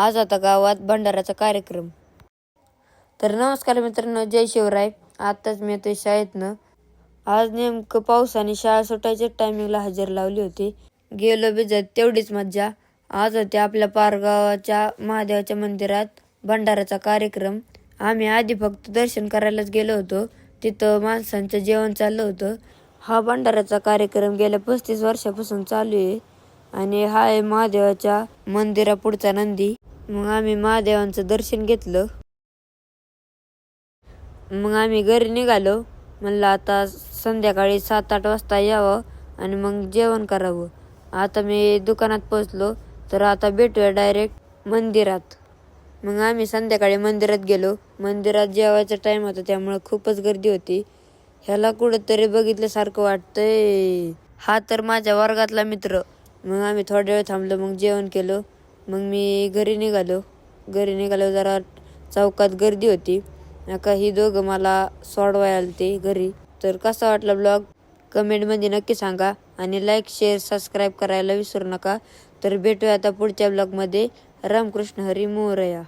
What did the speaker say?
आज होता गावात भंडाराचा कार्यक्रम. तर नमस्कार मित्रांनो, जय शिवराय. आत्ताच मी येतोय शाळेतनं. आज नेमकं पावसाने शाळा सुटायच्या टायमिंगला हजेरी लावली होती. गेलो भिजत, तेवढीच मज्जा. आज होते आपल्या पारगावाच्या महादेवाच्या मंदिरात भंडाराचा कार्यक्रम. आम्ही आधी फक्त दर्शन करायलाच गेलो होतो. तिथं माणसांचं जेवण चाललं होतं. हा भंडाराचा कार्यक्रम गेल्या 35 वर्षापासून चालू आहे. आणि हा आहे महादेवाच्या मंदिरापुढचा नंदी. मग आम्ही महादेवांचं दर्शन घेतलं. मग आम्ही घरी निघालो. म्हणलं आता संध्याकाळी 7-8 वाजता यावं आणि मग जेवण करावं. आता मी दुकानात पोचलो, तर आता भेटूया डायरेक्ट मंदिरात. मग आम्ही संध्याकाळी मंदिरात गेलो. मंदिरात जेवायचा टाईम होता, त्यामुळं खूपच गर्दी होती. ह्याला कुठंतरी बघितल्यासारखं वाटतंय. हा तर माझ्या वर्गातला मित्र. मग आम्ही थोड्या वेळ थांबलो, मग जेवण केलं. मग मी घरी निघालो जरा चौकात गर्दी होती. नका ही दोघं मला सोडवायला आलते घरी. तर कसा वाटला ब्लॉग कमेंटमध्ये नक्की सांगा आणि लाईक, शेअर, सबस्क्राईब करायला विसरू नका. तर भेटूया आता पुढच्या ब्लॉगमध्ये. रामकृष्ण हरी मोरया.